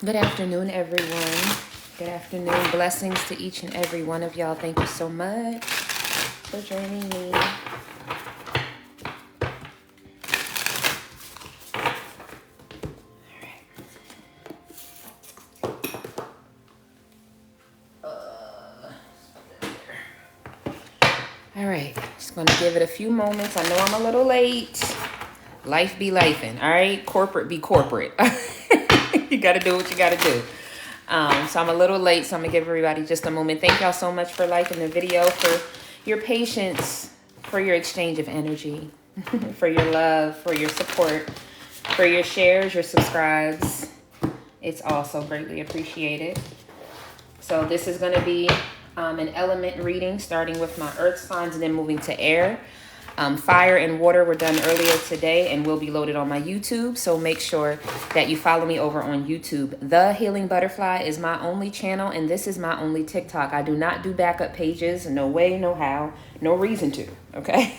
Good afternoon, everyone. Good afternoon. Blessings to each and every one of y'all. Thank you so much for joining me. All right, just going to give it a few moments. I know I'm a little late. Life be lifing, all right? Corporate be corporate. You got to do what you got to do. So I'm a little late, so I'm going to give everybody just a moment. Thank y'all so much for liking the video, for your patience, for your exchange of energy, for your love, for your support, for your shares, your subscribes. It's also greatly appreciated. So this is going to be an element reading, starting with my earth signs and then moving to air. Fire and water were done earlier today and will be loaded on my YouTube. So make sure that you follow me over on YouTube. The Healing Butterfly is my only channel, and this is my only TikTok. I do not do backup pages. No way, no how, no reason to. Okay.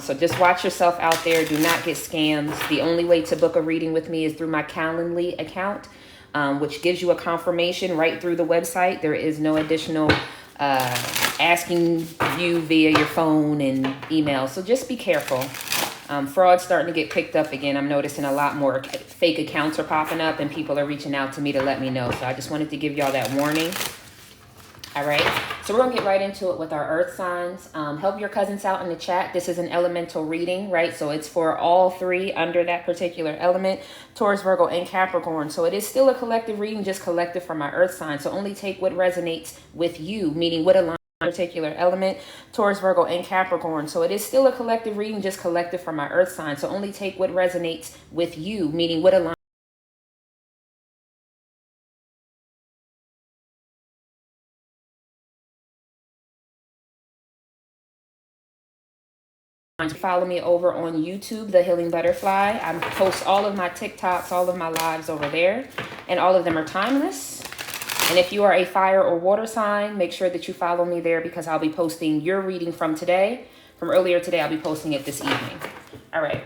So just watch yourself out there. Do not get scammed. The only way to book a reading with me is through my Calendly account, which gives you a confirmation right through the website. There is no additional asking you via your phone and email. So just be careful. Fraud's starting to get picked up again. I'm noticing a lot more fake accounts are popping up and people are reaching out to me to let me know. So I just wanted to give y'all that warning. All right. So we're going to get right into it with our earth signs. Help your cousins out in the chat. This is an elemental reading, right? So it's for all three under that particular element, Taurus, Virgo, and Capricorn. So it is still a collective reading, just collective from my earth sign. So only take what resonates with you, meaning what aligns with a particular element, Taurus, Virgo, and Capricorn. So it is still a collective reading, just collective from my earth sign. So only take what resonates with you, meaning what aligns. Follow me over on YouTube, The Healing Butterfly. I post all of my TikToks, all of my lives over there, and all of them are timeless. And if you are a fire or water sign, make sure that you follow me there because I'll be posting your reading from today. From earlier today, I'll be posting it this evening. All right.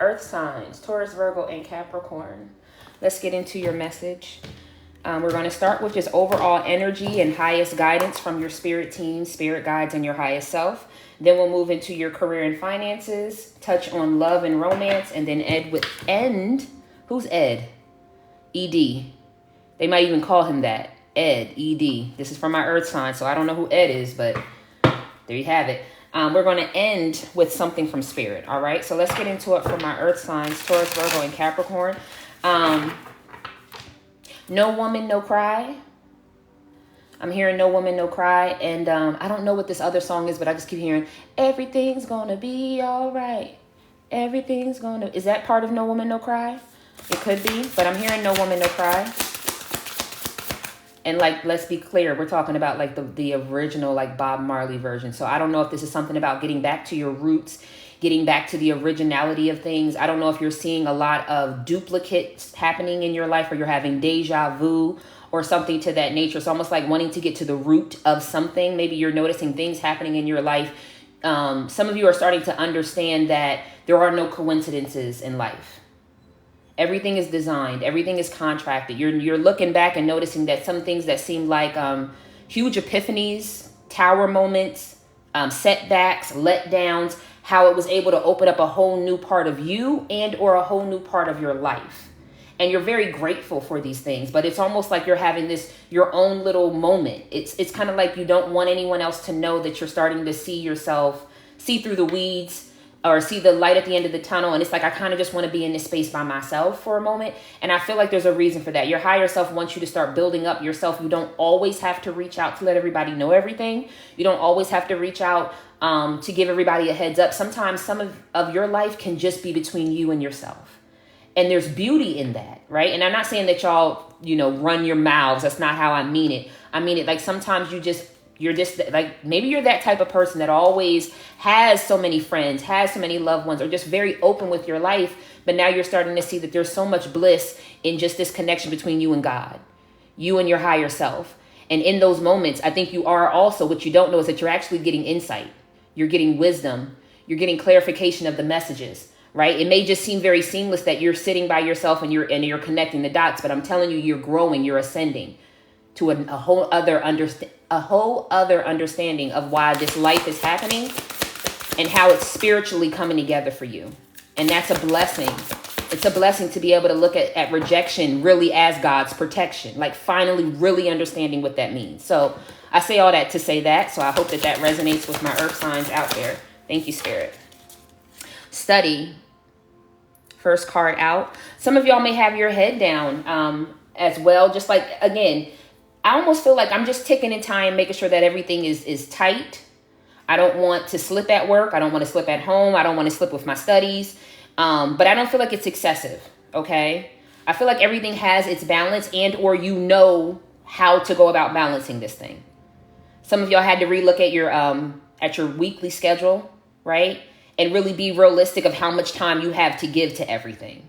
Earth signs, Taurus, Virgo, and Capricorn. Let's get into your message. We're going to start with just overall energy and highest guidance from your spirit team, spirit guides, and your highest self. Then we'll move into your career and finances, touch on love and romance, and then end. Who's Ed? ED. They might even call him that. Ed, ED. This is from my earth sign, so I don't know who Ed is, but there you have it. We're going to end with something from spirit, all right? So let's get into it for my earth signs, Taurus, Virgo, and Capricorn. No woman, no cry. I'm hearing no woman, no cry. And I don't know what this other song is, but I just keep hearing, everything's gonna be all right. Everything's gonna... Is that part of No Woman, No Cry? It could be, but I'm hearing No Woman, No Cry. And like, let's be clear, we're talking about like the original like Bob Marley version. So I don't know if this is something about getting back to your roots, getting back to the originality of things. I don't know if you're seeing a lot of duplicates happening in your life or you're having deja vu or something to that nature. It's almost like wanting to get to the root of something. Maybe you're noticing things happening in your life. Some of you are starting to understand that there are no coincidences in life. Everything is designed. Everything is contracted. You're looking back and noticing that some things that seem like huge epiphanies, tower moments, setbacks, letdowns, how it was able to open up a whole new part of you and or a whole new part of your life. And you're very grateful for these things, but it's almost like you're having your own little moment. It's kind of like you don't want anyone else to know that you're starting to see through the weeds or see the light at the end of the tunnel. And it's like, I kind of just want to be in this space by myself for a moment. And I feel like there's a reason for that. Your higher self wants you to start building up yourself. You don't always have to reach out to let everybody know everything. You don't always have to reach out to give everybody a heads up. Sometimes some of your life can just be between you and yourself. And there's beauty in that, right? And I'm not saying that y'all, run your mouths. That's not how I mean it. I mean it like sometimes you're just like, maybe you're that type of person that always has so many friends, has so many loved ones, or just very open with your life. But now you're starting to see that there's so much bliss in just this connection between you and God, you and your higher self. And in those moments, I think you are also, what you don't know is that you're actually getting insight. You're getting wisdom. You're getting clarification of the messages. right? It may just seem very seamless that you're sitting by yourself and you're connecting the dots, but I'm telling you, you're growing, you're ascending to a whole other understanding of why this life is happening and how it's spiritually coming together for you. And that's a blessing. It's a blessing to be able to look at rejection really as God's protection, like finally really understanding what that means. So I say all that to say that. So I hope that that resonates with my earth signs out there. Thank you, Spirit. Study. First card out. Some of y'all may have your head down as well. Just like, again, I almost feel like I'm just ticking in time, making sure that everything is tight. I don't want to slip at work. I don't want to slip at home. I don't want to slip with my studies. But I don't feel like it's excessive. Okay. I feel like everything has its balance and, or you know how to go about balancing this thing. Some of y'all had to relook at your weekly schedule, right? And really be realistic of how much time you have to give to everything.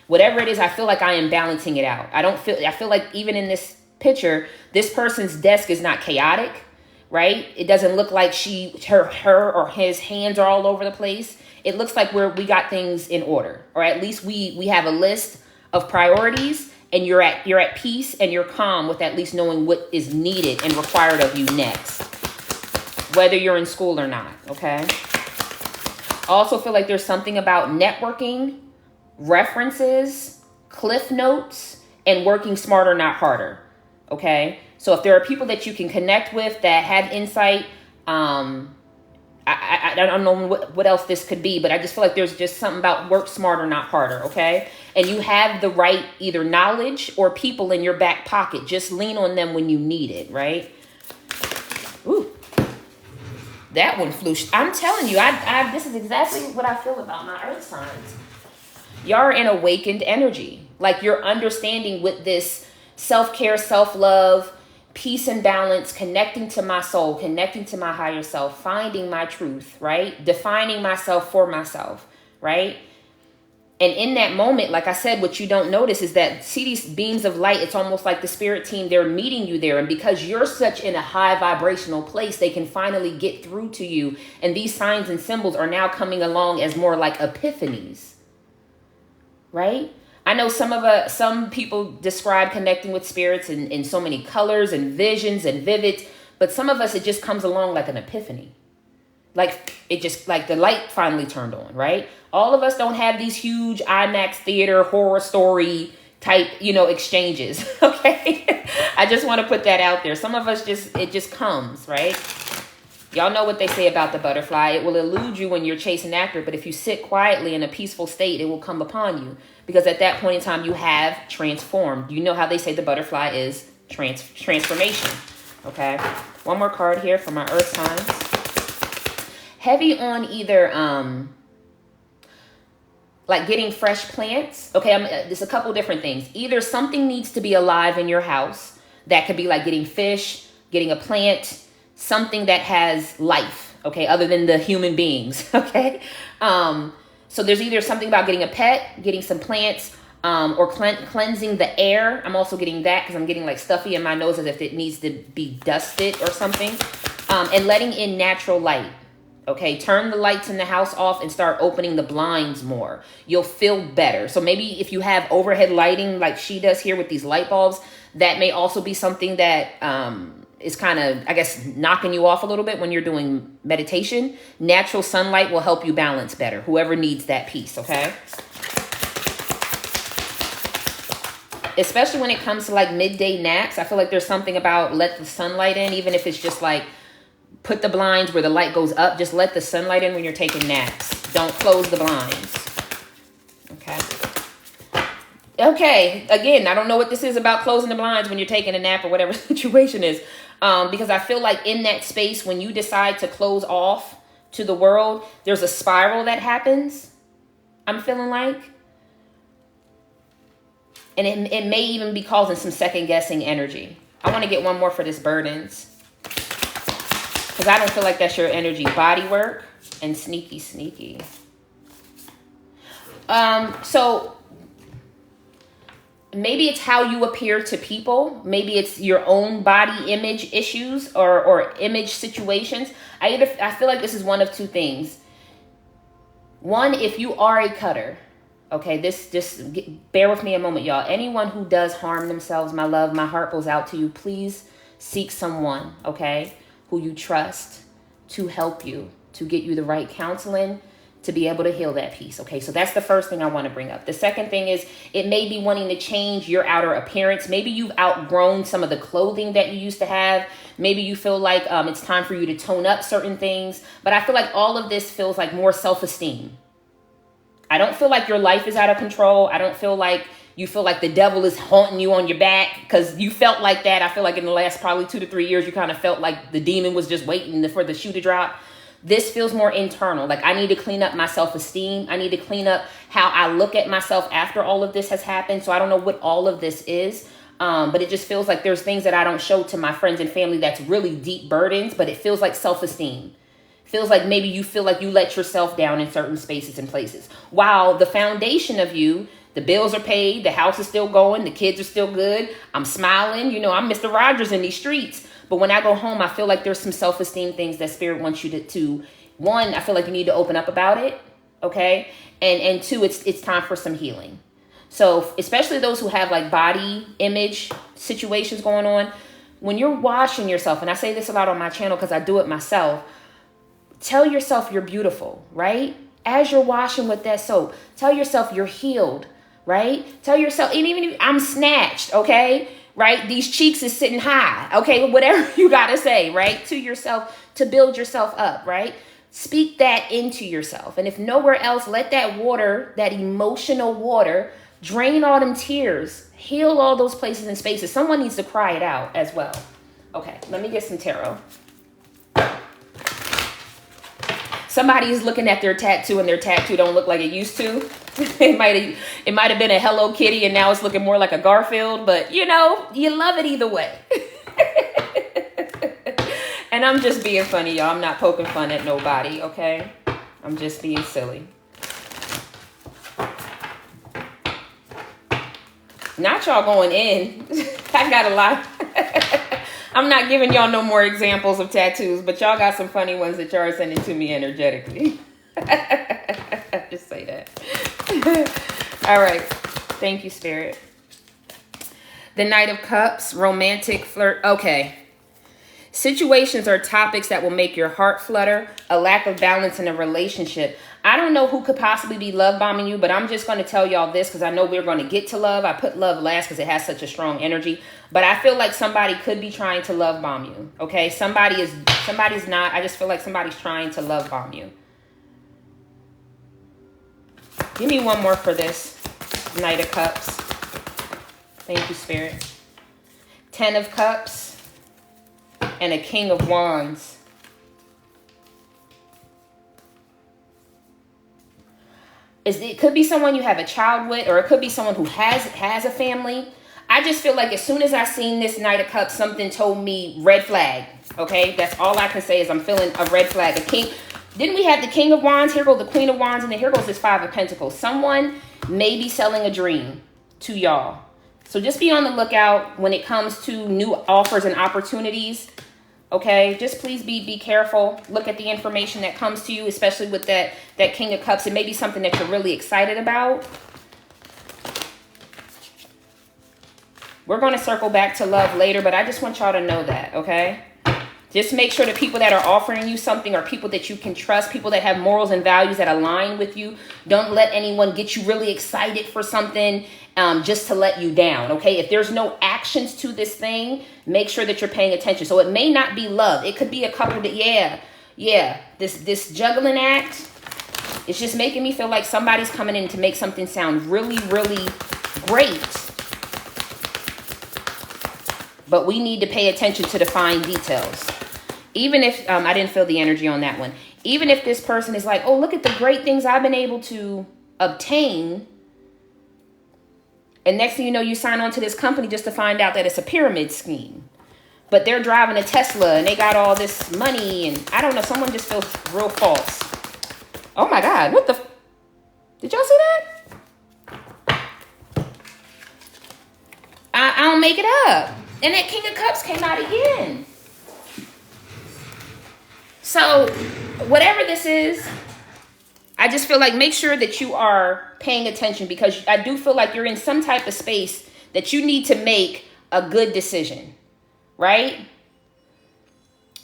Whatever it is, I feel like I am balancing it out. I feel like even in this picture, this person's desk is not chaotic, right? It doesn't look like her or his hands are all over the place. It looks like we got things in order, or at least we have a list of priorities, and you're at peace and you're calm with at least knowing what is needed and required of you next, whether you're in school or not. Okay. I also feel like there's something about networking, references, cliff notes, and working smarter, not harder. Okay. So if there are people that you can connect with that have insight, I don't know what else this could be, but I just feel like there's just something about work smarter, not harder. Okay. And you have the right either knowledge or people in your back pocket. Just lean on them when you need it. Right. Ooh. That one flew. I'm telling you, this is exactly what I feel about my earth signs. Y'all are in awakened energy. Like you're understanding with this self-care, self-love, peace and balance, connecting to my soul, connecting to my higher self, finding my truth, right? Defining myself for myself, right? And in that moment, like I said, what you don't notice is that see these beams of light, it's almost like the spirit team, they're meeting you there. And because you're such in a high vibrational place, they can finally get through to you. And these signs and symbols are now coming along as more like epiphanies, right? I know some people describe connecting with spirits in so many colors and visions and vivids, but some of us, it just comes along like an epiphany. Like it just like the light finally turned on, right? All of us don't have these huge IMAX theater horror story type, exchanges. Okay. I just want to put that out there. Some of us it just comes, right? Y'all know what they say about the butterfly. It will elude you when you're chasing after it, but if you sit quietly in a peaceful state, it will come upon you. Because at that point in time, you have transformed. You know how they say the butterfly is transformation. Okay. One more card here for my earth signs. Heavy on either like getting fresh plants. Okay, there's a couple different things. Either something needs to be alive in your house. That could be like getting fish, getting a plant, something that has life, okay, other than the human beings, okay? So there's either something about getting a pet, getting some plants, or cleansing the air. I'm also getting that because I'm getting like stuffy in my nose as if it needs to be dusted or something. And letting in natural light. Okay, turn the lights in the house off and start opening the blinds more. You'll feel better. So maybe if you have overhead lighting like she does here with these light bulbs, that may also be something that is kind of, I guess, knocking you off a little bit when you're doing meditation. Natural sunlight will help you balance better. Whoever needs that piece, okay? Especially when it comes to like midday naps. I feel like there's something about let the sunlight in, even if it's just like put the blinds where the light goes up. Just let the sunlight in when you're taking naps. Don't close the blinds. Okay. Okay. Again, I don't know what this is about closing the blinds when you're taking a nap or whatever situation is. Because I feel like in that space, when you decide to close off to the world, there's a spiral that happens. I'm feeling like. And it may even be causing some second guessing energy. I want to get one more for this burdens. Because I don't feel like that's your energy. Body work and sneaky. So maybe it's how you appear to people. Maybe it's your own body image issues or image situations. I feel like this is one of two things. One, if you are a cutter, okay, bear with me a moment, y'all. Anyone who does harm themselves, my love, my heart goes out to you. Please seek someone, okay, who you trust to help you, to get you the right counseling, to be able to heal that piece. Okay, so that's the first thing I want to bring up. The second thing is, it may be wanting to change your outer appearance. Maybe you've outgrown some of the clothing that you used to have. Maybe you feel like it's time for you to tone up certain things. But I feel like all of this feels like more self-esteem. I don't feel like your life is out of control. I don't feel like you feel like the devil is haunting you on your back, because you felt like that. I feel like in the last probably 2 to 3 years, you kind of felt like the demon was just waiting for the shoe to drop. This feels more internal. Like, I need to clean up my self-esteem. I need to clean up how I look at myself after all of this has happened. So I don't know what all of this is. But it just feels like there's things that I don't show to my friends and family that's really deep burdens, but it feels like self-esteem. Feels like maybe you feel like you let yourself down in certain spaces and places. While the foundation of you, the bills are paid, the house is still going, the kids are still good, I'm smiling, I'm Mr. Rogers in these streets. But when I go home, I feel like there's some self-esteem things that Spirit wants you to one, I feel like you need to open up about it, okay? And two, it's time for some healing. So especially those who have like body image situations going on, when you're washing yourself, and I say this a lot on my channel because I do it myself, tell yourself you're beautiful, right? As you're washing with that soap, tell yourself you're healed, right? Tell yourself, and even if I'm snatched, okay? Right? These cheeks is sitting high. Okay. Whatever you got to say, right? To yourself, to build yourself up, right? Speak that into yourself. And if nowhere else, let that water, that emotional water, drain all them tears, heal all those places and spaces. Someone needs to cry it out as well. Okay. Let me get some tarot. Somebody is looking at their tattoo and their tattoo don't look like it used to. It might have been a Hello Kitty and now it's looking more like a Garfield, but you love it either way. And I'm just being funny, y'all. I'm not poking fun at nobody, okay? I'm just being silly. Not y'all going in. I got a lot. I'm not giving y'all no more examples of tattoos, but y'all got some funny ones that y'all are sending to me energetically. Just say that. All right. Thank you, Spirit. The Knight of Cups, romantic flirt. Okay. Situations or topics that will make your heart flutter, a lack of balance in a relationship. I don't know who could possibly be love bombing you, but I'm just going to tell y'all this because I know we're going to get to love. I put love last because it has such a strong energy, but I feel like somebody could be trying to love bomb you. Okay. Somebody's not. I just feel like somebody's trying to love bomb you. Give me one more for this Knight of Cups. Thank you, Spirit. 10 of Cups and a King of Wands. It could be someone you have a child with, or it could be someone who has a family. I just feel like as soon as I seen this Knight of Cups, something told me red flag. Okay, that's all I can say is I'm feeling a red flag. A king. Didn't we have the King of Wands? Here goes the Queen of Wands, and then here goes this Five of Pentacles. Someone may be selling a dream to y'all. So just be on the lookout when it comes to new offers and opportunities. Okay, just please be careful. Look at the information that comes to you, especially with that King of Cups. It may be something that you're really excited about. We're going to circle back to love later, but I just want y'all to know that, okay? Just make sure the people that are offering you something are people that you can trust, people that have morals and values that align with you. Don't let anyone get you really excited for something just to let you down, okay? If there's no actions to this thing, make sure that you're paying attention. So it may not be love. It could be a couple that, this juggling act, it's just making me feel like somebody's coming in to make something sound really, really great. But we need to pay attention to the fine details. Even if, I didn't feel the energy on that one. Even if this person is like, oh, look at the great things I've been able to obtain. And next thing you know, you sign on to this company just to find out that it's a pyramid scheme. But they're driving a Tesla and they got all this money. And I don't know, someone just feels real false. Oh my God, what the? Did y'all see that? I don't make it up. And that King of Cups came out again. So, whatever this is, I just feel like make sure that you are paying attention, because I do feel like you're in some type of space that you need to make a good decision, right?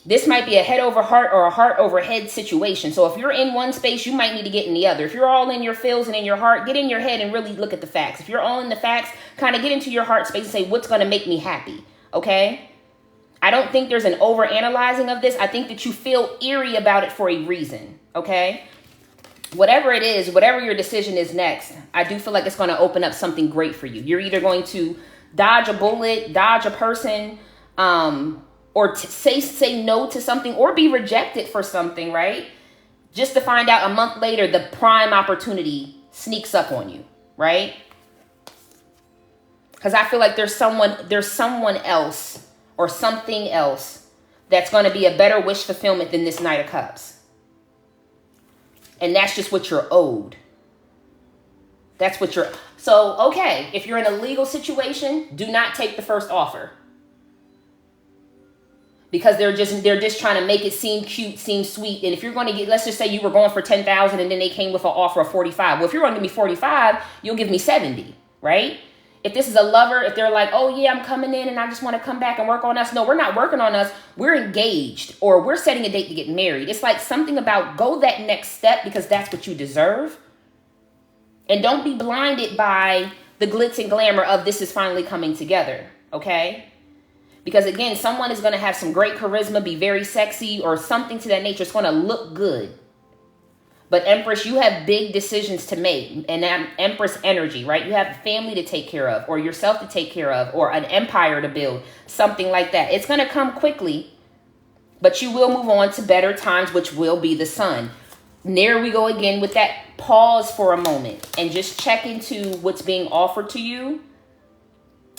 This might be a head over heart or a heart over head situation. So if you're in one space, you might need to get in the other. If you're all in your feels and in your heart, get in your head and really look at the facts. If you're all in the facts, kind of get into your heart space and say, what's going to make me happy? Okay? I don't think there's an over analyzing of this. I think that you feel eerie about it for a reason. Okay? Whatever it is, whatever your decision is next, I do feel like it's going to open up something great for you. You're either going to dodge a bullet, dodge a person, or say no to something, or be rejected for something, right? Just to find out a month later, the prime opportunity sneaks up on you, right? Because I feel like there's someone else or something else that's going to be a better wish fulfillment than this Knight of Cups. And that's just what you're owed. That's what you're... So, okay, if you're in a legal situation, do not take the first offer. Because they're just trying to make it seem cute, seem sweet. And if you're going to get... Let's just say you were going for $10,000 and then they came with an offer of $45,000. Well, if you're going to give me $45,000, you'll give me $70,000, right? If this is a lover, if they're like, oh yeah, I'm coming in and I just want to come back and work on us. No, we're not working on us. We're engaged, or we're setting a date to get married. It's like something about go that next step, because that's what you deserve. And don't be blinded by the glitz and glamour of this is finally coming together. Okay? Because again, someone is going to have some great charisma, be very sexy or something to that nature. It's going to look good. But Empress, you have big decisions to make, and Empress energy, right? You have family to take care of, or yourself to take care of, or an empire to build, something like that. It's going to come quickly, but you will move on to better times, which will be the sun. And there we go again with that pause for a moment and just check into what's being offered to you.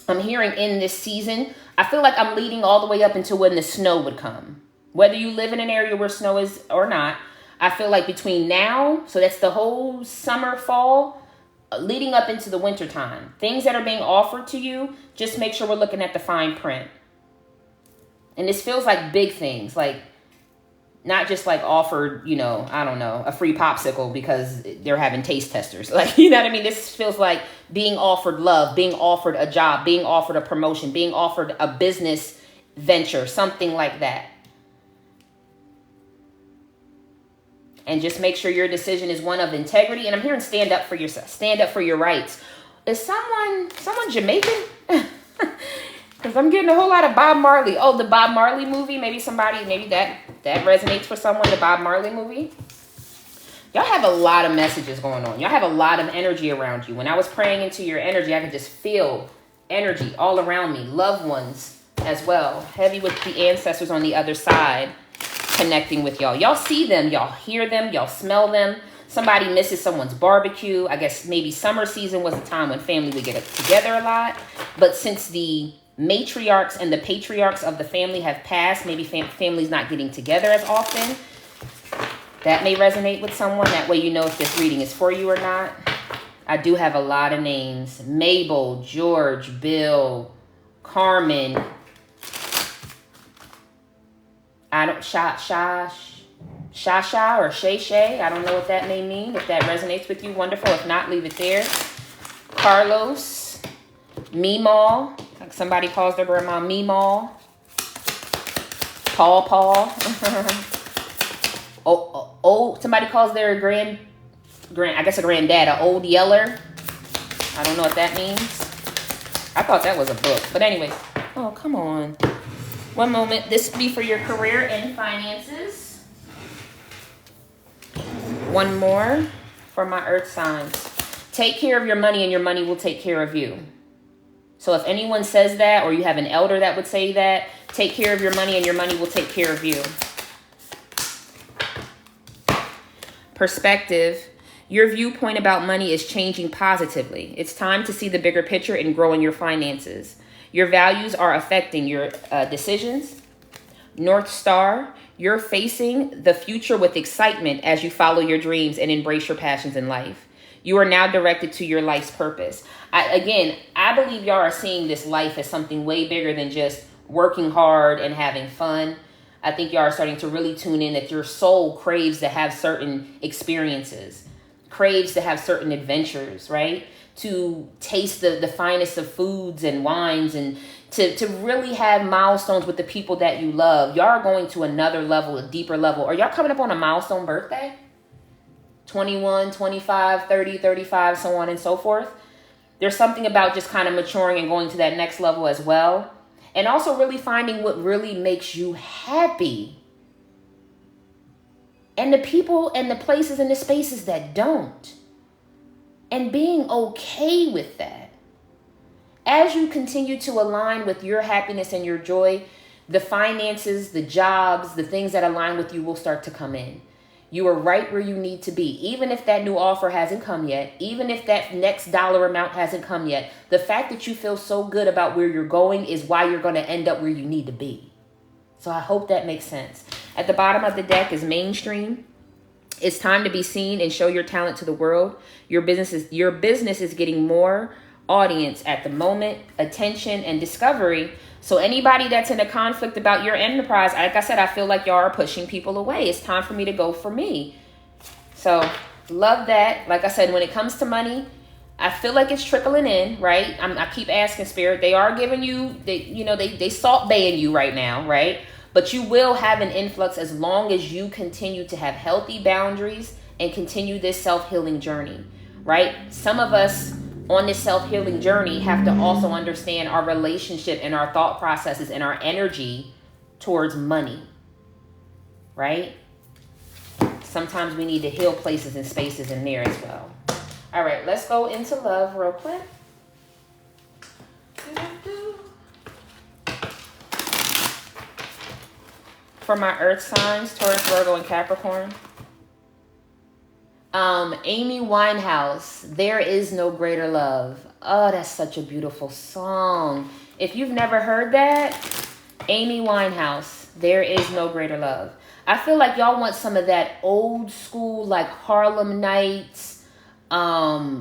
I'm hearing in this season, I feel like I'm leading all the way up until when the snow would come. Whether you live in an area where snow is or not, I feel like between now, so that's the whole summer, fall, leading up into the winter time, things that are being offered to you, just make sure we're looking at the fine print. And this feels like big things, like not just like offered, I don't know, a free popsicle because they're having taste testers. Like, you know what I mean? This feels like being offered love, being offered a job, being offered a promotion, being offered a business venture, something like that. And just make sure your decision is one of integrity. And I'm hearing stand up for yourself. Stand up for your rights. Is someone Jamaican? Because I'm getting a whole lot of Bob Marley. Oh, the Bob Marley movie. Maybe that resonates for someone, the Bob Marley movie. Y'all have a lot of messages going on. Y'all have a lot of energy around you. When I was praying into your energy, I could just feel energy all around me. Loved ones as well. Heavy with the ancestors on the other side. Connecting with y'all. Y'all see them, y'all hear them, y'all smell them. Somebody misses someone's barbecue. I guess maybe summer season was a time when family would get together a lot. But since the matriarchs and the patriarchs of the family have passed, maybe family's not getting together as often. That may resonate with someone. That way you know if this reading is for you or not. I do have a lot of names. Mabel, George, Bill, Carmen, Shasha or Shay. I don't know what that may mean. If that resonates with you, wonderful. If not, leave it there. Carlos, Meemaw. Like somebody calls their grandma Meemaw. Paul. oh, somebody calls their I guess a granddad, an old yeller. I don't know what that means. I thought that was a book. But anyways. Oh, come on. One moment. This will be for your career and finances. One more for my earth signs. Take care of your money and your money will take care of you. So if anyone says that, or you have an elder that would say that, take care of your money and your money will take care of you. Perspective. Your viewpoint about money is changing positively. It's time to see the bigger picture and growing your finances. Your values are affecting your decisions. North Star, you're facing the future with excitement as you follow your dreams and embrace your passions in life. You are now directed to your life's purpose. I believe y'all are seeing this life as something way bigger than just working hard and having fun. I think y'all are starting to really tune in that your soul craves to have certain experiences, craves to have certain adventures, right? To taste the finest of foods and wines, and to really have milestones with the people that you love. Y'all are going to another level, a deeper level. Are y'all coming up on a milestone birthday? 21, 25, 30, 35, so on and so forth. There's something about just kind of maturing and going to that next level as well. And also really finding what really makes you happy. And the people and the places and the spaces that don't. And being okay with that. As you continue to align with your happiness and your joy, the finances, the jobs, the things that align with you will start to come in. You are right where you need to be. Even if that new offer hasn't come yet, even if that next dollar amount hasn't come yet, the fact that you feel so good about where you're going is why you're going to end up where you need to be. So I hope that makes sense. At the bottom of the deck is mainstream. It's time to be seen and show your talent to the world. Your business is getting more audience at the moment, attention, and discovery. So anybody that's in a conflict about your enterprise, like I said, I feel like y'all are pushing people away. It's time for me to go for me. So love that. Like I said, when it comes to money, I feel like it's trickling in, right? I keep asking Spirit. They are giving you, they salt baying you right now, right? But you will have an influx as long as you continue to have healthy boundaries and continue this self-healing journey, right? Some of us on this self-healing journey have to also understand our relationship and our thought processes and our energy towards money, right? Sometimes we need to heal places and spaces in there as well. All right, let's go into love real quick. For my earth signs, Taurus, Virgo, and Capricorn. Amy Winehouse, There Is No Greater Love. Oh, that's such a beautiful song. If you've never heard that, Amy Winehouse, There Is No Greater Love. I feel like y'all want some of that old school, like Harlem Nights, we're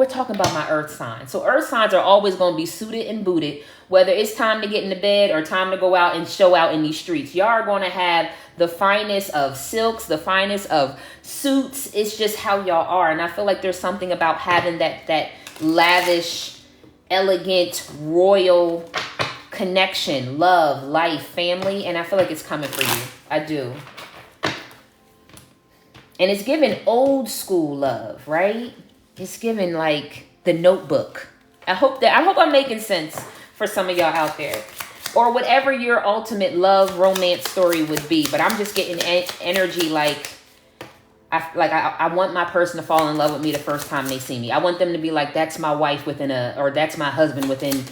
talking about my earth signs. So earth signs are always going to be suited and booted, whether it's time to get into bed or time to go out and show out in these streets. Y'all are going to have the finest of silks, the finest of suits. It's just how y'all are. And I feel like there's something about having that lavish, elegant, royal connection, love, life, family. And I feel like it's coming for you. I do. And it's giving old school love, right? It's giving like The Notebook. I hope I'm making sense for some of y'all out there. Or whatever your ultimate love romance story would be. But I'm just getting energy like I want my person to fall in love with me the first time they see me. I want them to be like, that's my wife or that's my husband within,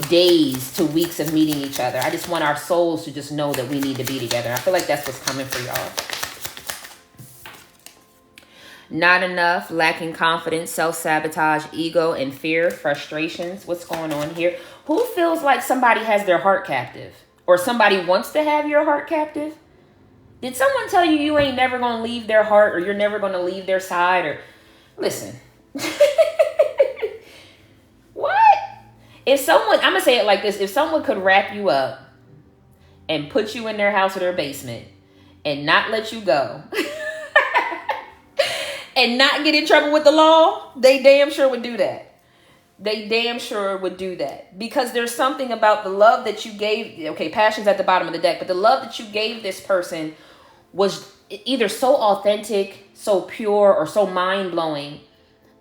days to weeks of meeting each other. I just want our souls to just know that we need to be together. I feel like that's what's coming for y'all. Not enough, lacking confidence, self-sabotage, ego, and fear, frustrations. What's going on here? Who feels like somebody has their heart captive? Or somebody wants to have your heart captive? Did someone tell you you ain't never going to leave their heart, or you're never going to leave their side? Or listen. What? I'm going to say it like this. If someone could wrap you up and put you in their house or their basement and not let you go and not get in trouble with the law, they damn sure would do that. They damn sure would do that. Because there's something about the love that you gave. Okay, passion's at the bottom of the deck. But the love that you gave this person was either so authentic, so pure, or so mind-blowing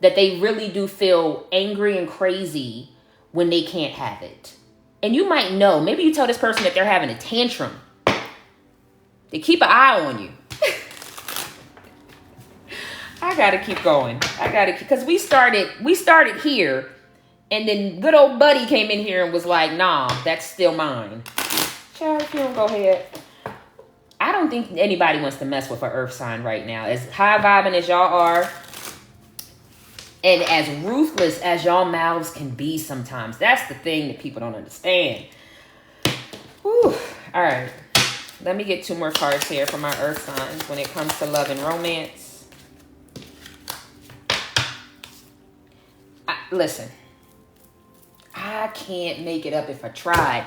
that they really do feel angry and crazy when they can't have it. And you might know. Maybe you tell this person that they're having a tantrum. They keep an eye on you. I gotta keep going. Because we started here, and then good old buddy came in here and was like, nah, that's still mine. Child, if you don't go ahead. I don't think anybody wants to mess with an earth sign right now. As high vibing as y'all are, and as ruthless as y'all mouths can be sometimes. That's the thing that people don't understand. Whew. All right. Let me get 2 more cards here for my earth signs when it comes to love and romance. Listen, I can't make it up if I tried.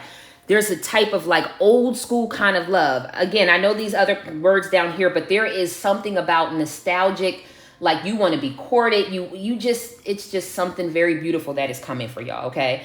there's a type of like old school kind of love. Again, I know these other words down here, but there is something about nostalgic, like you want to be courted. It's just something very beautiful that is coming for y'all. Okay.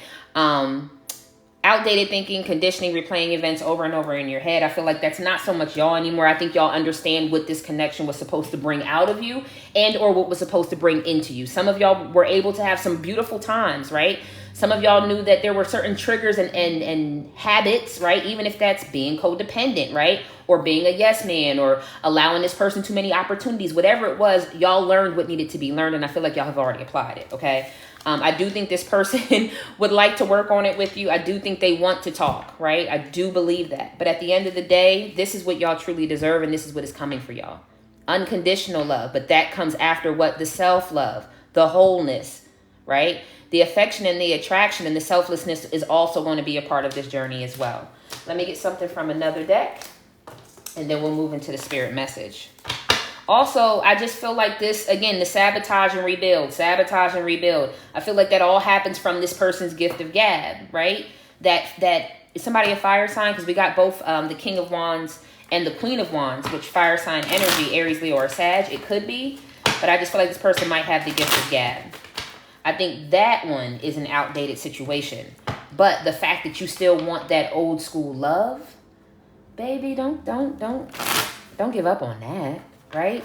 Outdated thinking, conditioning, replaying events over and over in your head. I feel like that's not so much y'all anymore. I think y'all understand what this connection was supposed to bring out of you and or what was supposed to bring into you. Some of y'all were able to have some beautiful times, right? Some of y'all knew that there were certain triggers and habits, right? Even if that's being codependent, right? Or being a yes man or allowing this person too many opportunities. Whatever it was, y'all learned what needed to be learned. And I feel like y'all have already applied it, okay? I do think this person would like to work on it with you. I do think they want to talk, right? I do believe that. But at the end of the day, this is what y'all truly deserve, and this is what is coming for y'all. Unconditional love, but that comes after what? The self-love, the wholeness, right? The affection and the attraction and the selflessness is also going to be a part of this journey as well. Let me get something from another deck, and then we'll move into the spirit message. Also, I just feel like this, again, the sabotage and rebuild. I feel like that all happens from this person's gift of gab, right? That is somebody a fire sign? Because we got both the King of Wands and the Queen of Wands, which fire sign energy, Aries, Leo, or Sag. It could be, but I just feel like this person might have the gift of gab. I think that one is an outdated situation. But the fact that you still want that old school love, baby, don't give up on that. Right?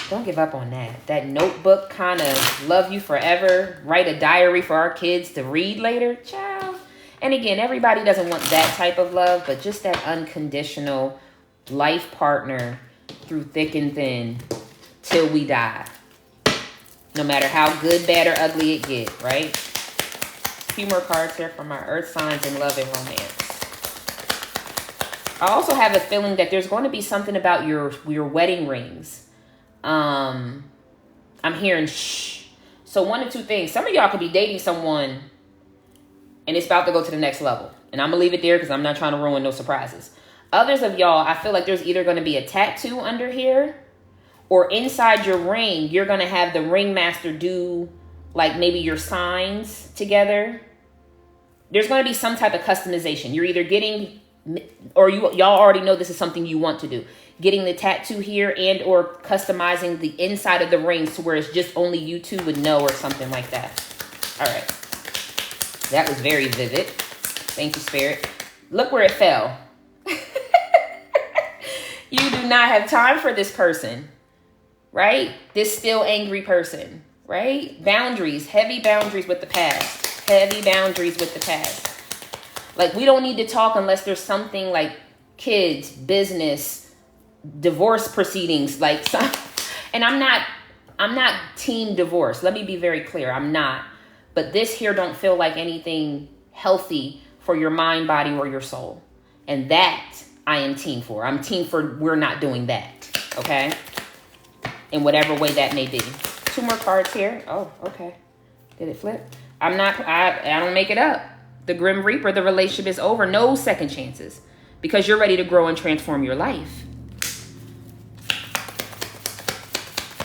Don't give up on that. That notebook kind of love you forever. Write a diary for our kids to read later. Child. And again, everybody doesn't want that type of love, but just that unconditional life partner through thick and thin till we die. No matter how good, bad, or ugly it get, right? A few more cards here for my earth signs in love and romance. I also have a feeling that there's going to be something about your wedding rings. I'm hearing shh. So one of two things. Some of y'all could be dating someone and it's about to go to the next level. And I'm going to leave it there because I'm not trying to ruin no surprises. Others of y'all, I feel like there's either going to be a tattoo under here or inside your ring, you're going to have the ring master do like maybe your signs together. There's going to be some type of customization. You're either getting... or y'all already know this is something you want to do. Getting the tattoo here and or customizing the inside of the rings to where it's just only you two would know or something like that. All right. That was very vivid. Thank you, Spirit. Look where it fell. You do not have time for this person, right? This still angry person, right? Boundaries, heavy boundaries with the past. Heavy boundaries with the past. Like, we don't need to talk unless there's something like kids, business, divorce proceedings, like some. And I'm not team divorce. Let me be very clear. I'm not. But this here don't feel like anything healthy for your mind, body, or your soul. And that I am team for. I'm team for we're not doing that. Okay? In whatever way that may be. 2 more cards here. Oh, okay. Did it flip? I don't make it up. The Grim Reaper, the relationship is over. No second chances. Because you're ready to grow and transform your life.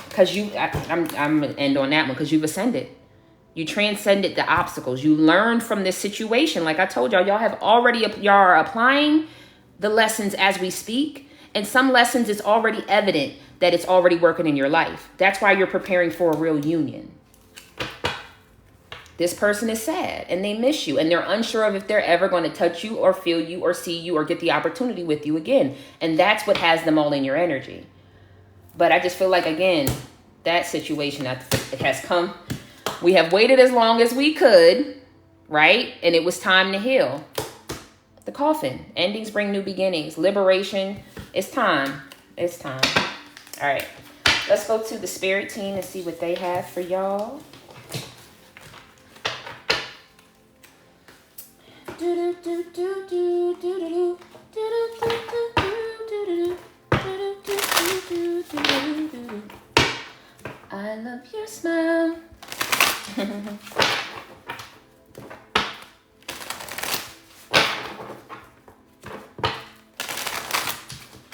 Because I'm going to end on that one. Because you've ascended. You transcended the obstacles. You learned from this situation. Like I told y'all, y'all are applying the lessons as we speak. And some lessons, it's already evident that it's already working in your life. That's why you're preparing for a real union. This person is sad and they miss you and they're unsure of if they're ever going to touch you or feel you or see you or get the opportunity with you again. And that's what has them all in your energy. But I just feel like, again, that situation, it has come. We have waited as long as we could, right? And it was time to heal. The coffin. Endings bring new beginnings. Liberation. It's time. It's time. All right. Let's go to the spirit team and see what they have for y'all. I love your smile. All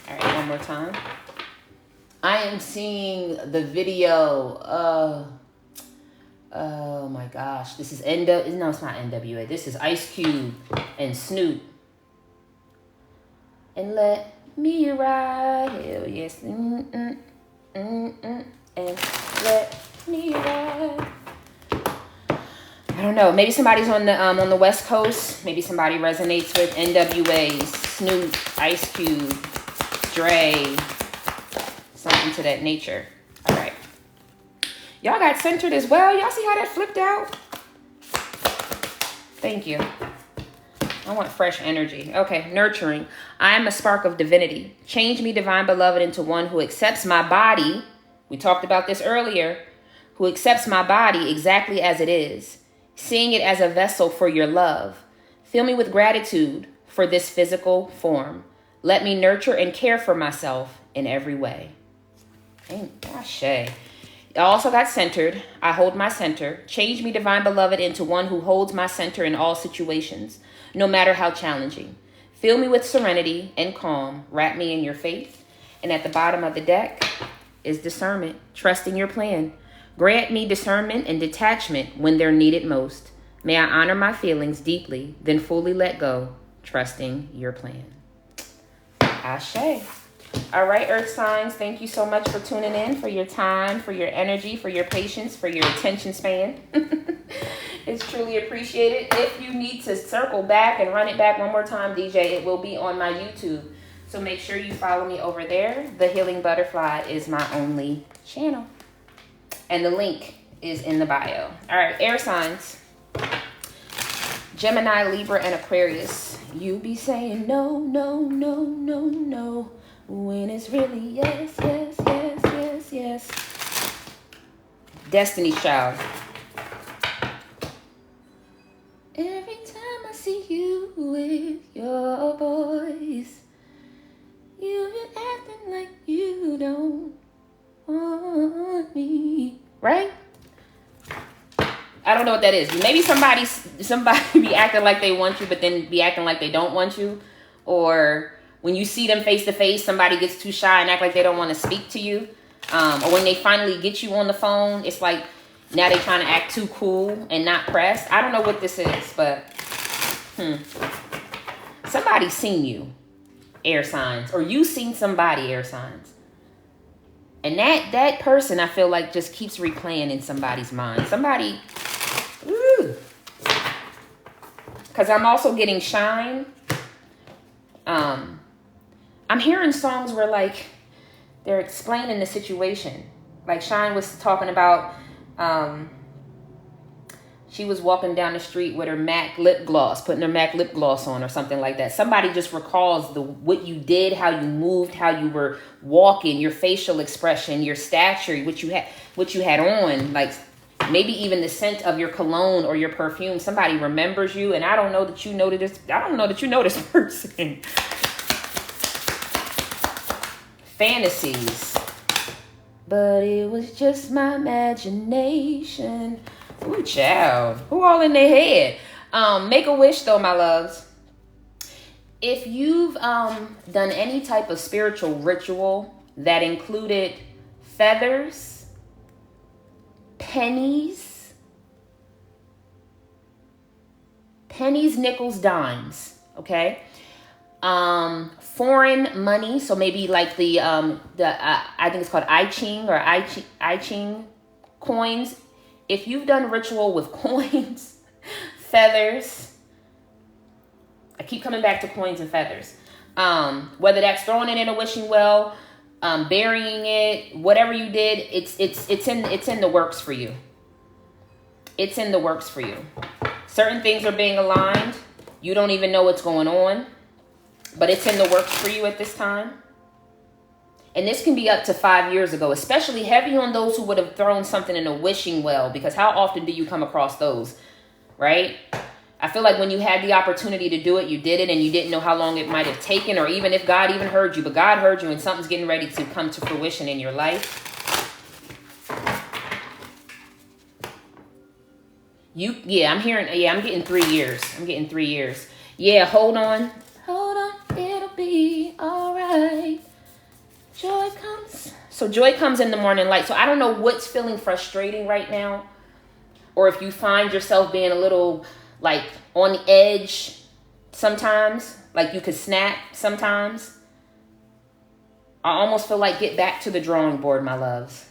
right, one more time. I am seeing the video. Oh my gosh, this is no, it's not NWA. This is Ice Cube and Snoop and let me ride. Hell yes. And let me ride. I don't know. Maybe somebody's on the West Coast. Maybe somebody resonates with NWA, Snoop, Ice Cube, Dre, something to that nature. All right. Y'all got centered as well. Y'all see how that flipped out? Thank you. I want fresh energy. Okay, nurturing. I am a spark of divinity. Change me, divine beloved, into one who accepts my body. We talked about this earlier. Who accepts my body exactly as it is, seeing it as a vessel for your love. Fill me with gratitude for this physical form. Let me nurture and care for myself in every way. Ashe. I also got centered. I hold my center. Change me, divine beloved, into one who holds my center in all situations, no matter how challenging. Fill me with serenity and calm. Wrap me in your faith. And at the bottom of the deck is discernment, trusting your plan. Grant me discernment and detachment when they're needed most. May I honor my feelings deeply, then fully let go, trusting your plan. Ashe. All right, Earth Signs, thank you so much for tuning in, for your time, for your energy, for your patience, for your attention span. It's truly appreciated. If you need to circle back and run it back one more time, DJ, it will be on my YouTube. So make sure you follow me over there. The Healing Butterfly is my only channel. And the link is in the bio. All right, air signs. Gemini, Libra, and Aquarius. You be saying no, no, no, no, no, when it's really yes, yes, yes, yes, yes. Destiny's Child. Every time I see you with your voice, you're acting like you don't want me. Right? I don't know what that is. Maybe somebody be acting like they want you, but then be acting like they don't want you. Or when you see them face to face, somebody gets too shy and act like they don't want to speak to you. Or when they finally get you on the phone, it's like now they're trying to act too cool and not pressed. I don't know what this is, but somebody's seen you, air signs, or you seen somebody, air signs. And that person, I feel like, just keeps replaying in somebody's mind. Somebody, because I'm also getting shine. I'm hearing songs where, like, they're explaining the situation. Like, Shine was talking about, she was walking down the street with her MAC lip gloss, putting her MAC lip gloss on or something like that. Somebody just recalls what you did, how you moved, how you were walking, your facial expression, your stature, what you had on, like maybe even the scent of your cologne or your perfume. Somebody remembers you, and I don't know that you know this. I don't know that you know this person. Fantasies. But it was just my imagination. Ooh, child. Who all in their head? Make a wish, though, my loves. If you've done any type of spiritual ritual that included feathers, pennies, nickels, dimes, okay? Foreign money, so maybe like the I think it's called I Ching or I Ching coins. If you've done ritual with coins, feathers, I keep coming back to coins and feathers. Whether that's throwing it in a wishing well, burying it, whatever you did, it's in the works for you. It's in the works for you. Certain things are being aligned. You don't even know what's going on. But it's in the works for you at this time. And this can be up to 5 years ago, especially heavy on those who would have thrown something in a wishing well, because how often do you come across those, right? I feel like when you had the opportunity to do it, you did it, and you didn't know how long it might have taken, or even if God even heard you, but God heard you and something's getting ready to come to fruition in your life. I'm getting 3 years. I'm getting 3 years. Yeah, hold on, it'll be all right. Joy comes. So joy comes in the morning light. So I don't know what's feeling frustrating right now, or if you find yourself being a little like on the edge sometimes. like you could snap sometimes. I almost feel like get back to the drawing board, my loves.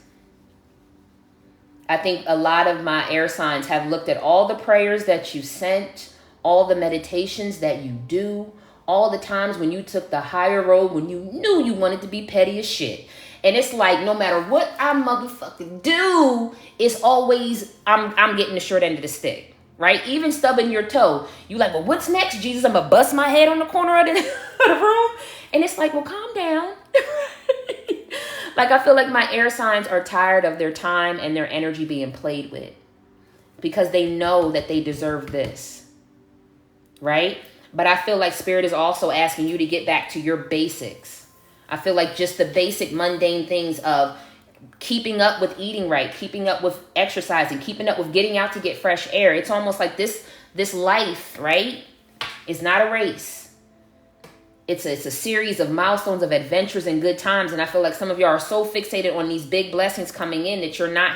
I think a lot of my air signs have looked at all the prayers that you sent, all the meditations that you do, all the times when you took the higher road, when you knew you wanted to be petty as shit. And it's like, no matter what I motherfucking do, it's always, I'm getting the short end of the stick, right? Even stubbing your toe. You like, well, what's next, Jesus? I'm going to bust my head on the corner of the room. And it's like, well, calm down. Like, I feel like my air signs are tired of their time and their energy being played with because they know that they deserve this, right? But I feel like Spirit is also asking you to get back to your basics. I feel like just the basic mundane things of keeping up with eating right, keeping up with exercising, keeping up with getting out to get fresh air. It's almost like this life, right, is not a race. It's a series of milestones, of adventures and good times. And I feel like some of y'all are so fixated on these big blessings coming in that you're not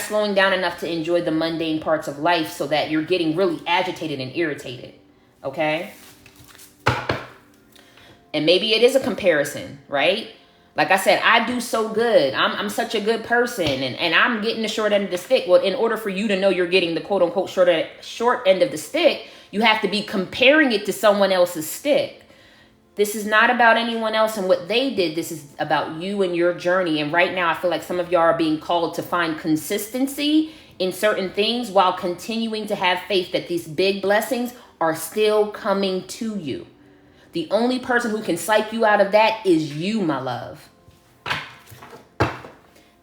slowing down enough to enjoy the mundane parts of life, so that you're getting really agitated and irritated. Okay? And maybe it is a comparison, right? Like I said, I do so good. I'm such a good person, and I'm getting the short end of the stick. Well, in order for you to know you're getting the quote unquote short end of the stick, you have to be comparing it to someone else's stick. This is not about anyone else and what they did. This is about you and your journey. And right now, I feel like some of y'all are being called to find consistency in certain things while continuing to have faith that these big blessings are still coming to you. The only person who can psych you out of that is you, my love.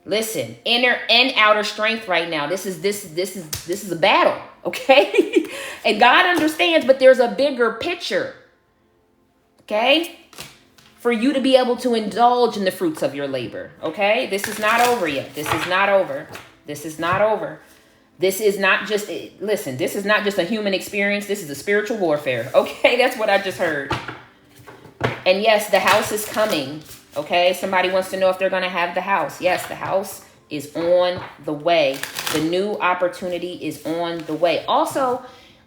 Listen, inner and outer strength right now. This is a battle, okay? And God understands, but there's a bigger picture. Okay? For you to be able to indulge in the fruits of your labor. Okay? This is not over yet. This is not over. This is not over. This is not just, listen, this is not just a human experience. This is a spiritual warfare. Okay? That's what I just heard. And yes, the house is coming. Okay? Somebody wants to know if they're going to have the house. Yes, the house is on the way. The new opportunity is on the way. Also,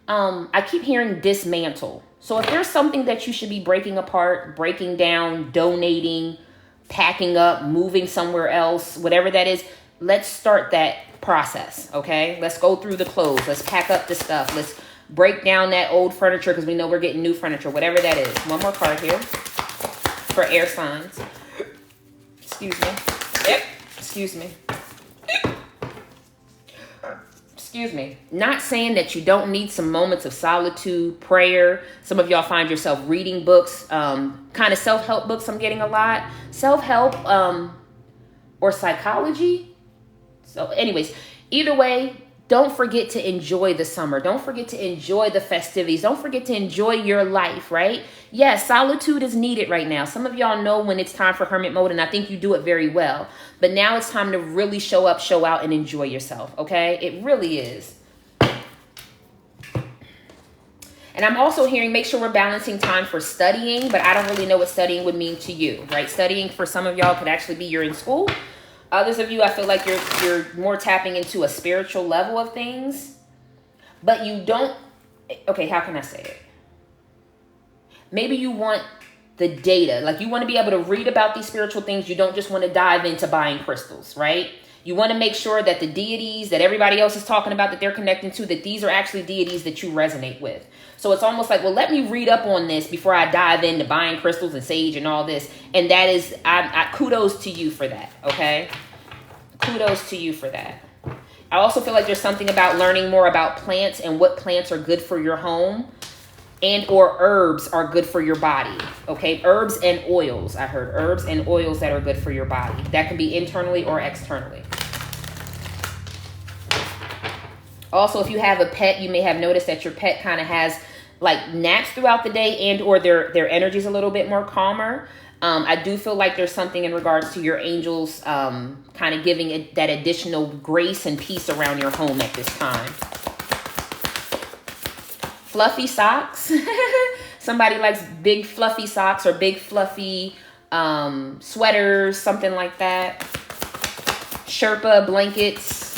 I keep hearing dismantle. So if there's something that you should be breaking apart, breaking down, donating, packing up, moving somewhere else, whatever that is, let's start that process, okay? Let's go through the clothes. Let's pack up the stuff. Let's break down that old furniture because we know we're getting new furniture, whatever that is. One more card here for air signs. Excuse me. Yep. Excuse me. Excuse me. Not saying that you don't need some moments of solitude, prayer. Some of y'all find yourself reading books, kind of self-help books. I'm getting a lot. Self-help or psychology. So anyways, either way, don't forget to enjoy the summer. Don't forget to enjoy the festivities. Don't forget to enjoy your life, right? Yes, solitude is needed right now. Some of y'all know when it's time for hermit mode, and I think you do it very well. But now it's time to really show up, show out, and enjoy yourself, okay? It really is. And I'm also hearing, make sure we're balancing time for studying, but I don't really know what studying would mean to you, right? Studying for some of y'all could actually be you're in school. Others of you, I feel like you're more tapping into a spiritual level of things, but you don't, okay, how can I say it? Maybe you want the data, like you want to be able to read about these spiritual things. You don't just want to dive into buying crystals, right? You want to make sure that the deities that everybody else is talking about that they're connecting to, that these are actually deities that you resonate with. So it's almost like, well, let me read up on this before I dive into buying crystals and sage and all this. And that is, I kudos to you for that, okay? Kudos to you for that. I also feel like there's something about learning more about plants and what plants are good for your home and or herbs are good for your body, okay? Herbs and oils, I heard herbs and oils that are good for your body. That can be internally or externally. Also, if you have a pet, you may have noticed that your pet kind of has like naps throughout the day and or their energy is a little bit more calmer. I do feel like there's something in regards to your angels kind of giving it that additional grace and peace around your home at this time. Fluffy socks. Somebody likes big fluffy socks or big fluffy sweaters, something like that. Sherpa blankets.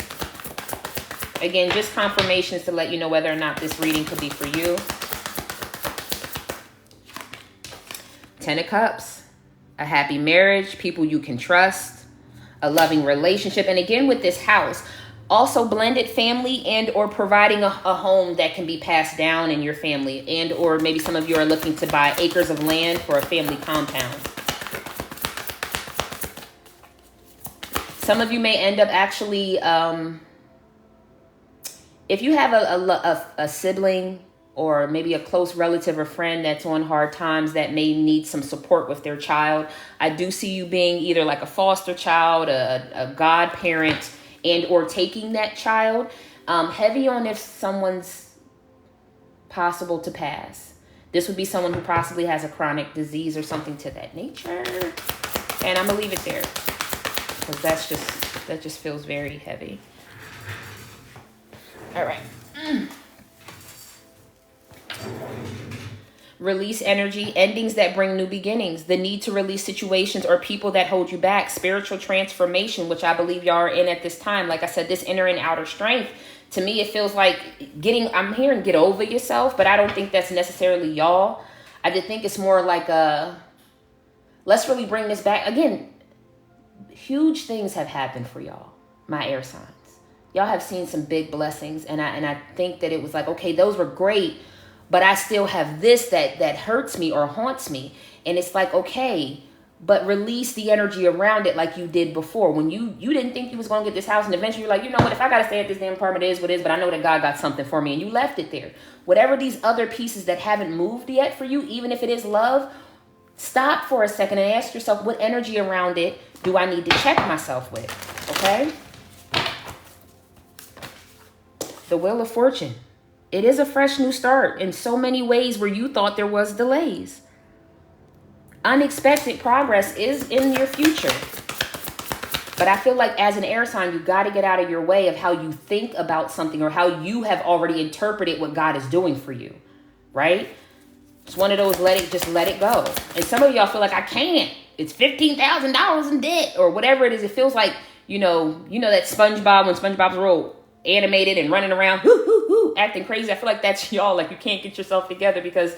Again, just confirmations to let you know whether or not this reading could be for you. Ten of Cups, a happy marriage, people you can trust, a loving relationship. And again, with this house, also blended family and or providing a home that can be passed down in your family, and or maybe some of you are looking to buy acres of land for a family compound. Some of you may end up actually, if you have a sibling or maybe a close relative or friend that's on hard times that may need some support with their child, I do see you being either like a foster child, a godparent, and or taking that child. Heavy on if someone's possible to pass. This would be someone who possibly has a chronic disease or something to that nature. And I'm going to leave it there, because that just feels very heavy. All right. Release energy, endings that bring new beginnings, the need to release situations or people that hold you back, spiritual transformation, which I believe y'all are in at this time. Like I said, this inner and outer strength, to me, it feels like I'm hearing get over yourself, but I don't think that's necessarily y'all. I just think it's more like let's really bring this back. Again, huge things have happened for y'all, my air signs. Y'all have seen some big blessings, and I think that it was like, okay, those were great, but I still have this that hurts me or haunts me. And it's like, okay, but release the energy around it like you did before. When you didn't think you was going to get this house, and eventually you're like, you know what, if I got to stay at this damn apartment, it is what it is, but I know that God got something for me, and you left it there. Whatever these other pieces that haven't moved yet for you, even if it is love, stop for a second and ask yourself, what energy around it do I need to check myself with, okay? The Wheel of Fortune. It is a fresh new start in so many ways where you thought there was delays. Unexpected progress is in your future. But I feel like as an air sign, you got to get out of your way of how you think about something or how you have already interpreted what God is doing for you, right? It's one of those let it go. And some of y'all feel like, I can't. It's $15,000 in debt or whatever it is. It feels like, you know that SpongeBob, when SpongeBob's real animated and running around, acting crazy. I feel like that's y'all. Like you can't get yourself together because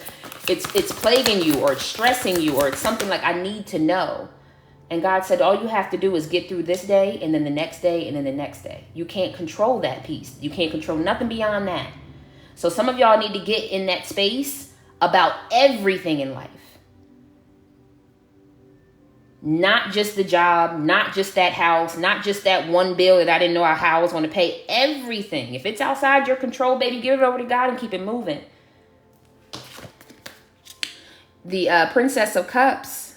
it's plaguing you or it's stressing you or it's something like, I need to know. And God said, all you have to do is get through this day and then the next day and then the next day. You can't control that piece. You can't control nothing beyond that. So some of y'all need to get in that space about everything in life. Not just the job, not just that house, not just that one bill that I didn't know how I was going to pay. Everything. If it's outside your control, baby, give it over to God and keep it moving. The Princess of Cups.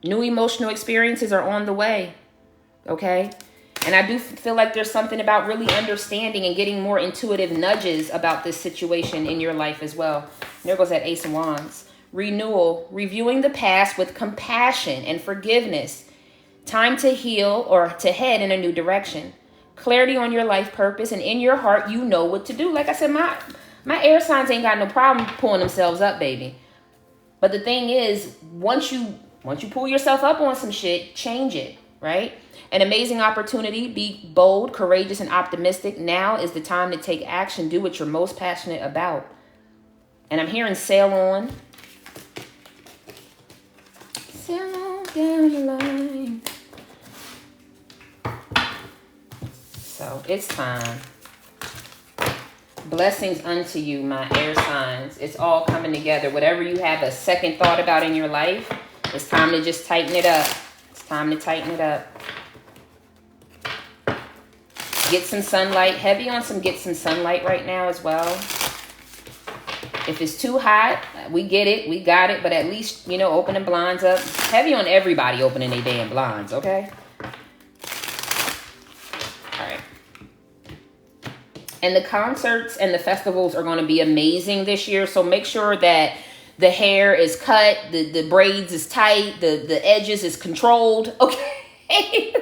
New emotional experiences are on the way. Okay? And I do feel like there's something about really understanding and getting more intuitive nudges about this situation in your life as well. And there goes that Ace of Wands. Renewal, reviewing the past with compassion and forgiveness. Time to heal or to head in a new direction. Clarity on your life purpose, and in your heart, you know what to do. Like I said, my air signs ain't got no problem pulling themselves up, baby. But the thing is, once you pull yourself up on some shit, change it, right? An amazing opportunity. Be bold, courageous, and optimistic. Now is the time to take action. Do what you're most passionate about. And I'm hearing sail on. Down the line. So it's time. Blessings unto you, my air signs. It's all coming together. Whatever you have a second thought about in your life, it's time to just tighten it up. It's time to tighten it up. Get some sunlight. Heavy on some get some sunlight right now as well. If it's too hot, we get it. We got it. But at least, opening blinds up. Heavy on everybody opening their damn blinds, okay? All right. And the concerts and the festivals are going to be amazing this year. So make sure that the hair is cut, the braids is tight, the edges is controlled, okay?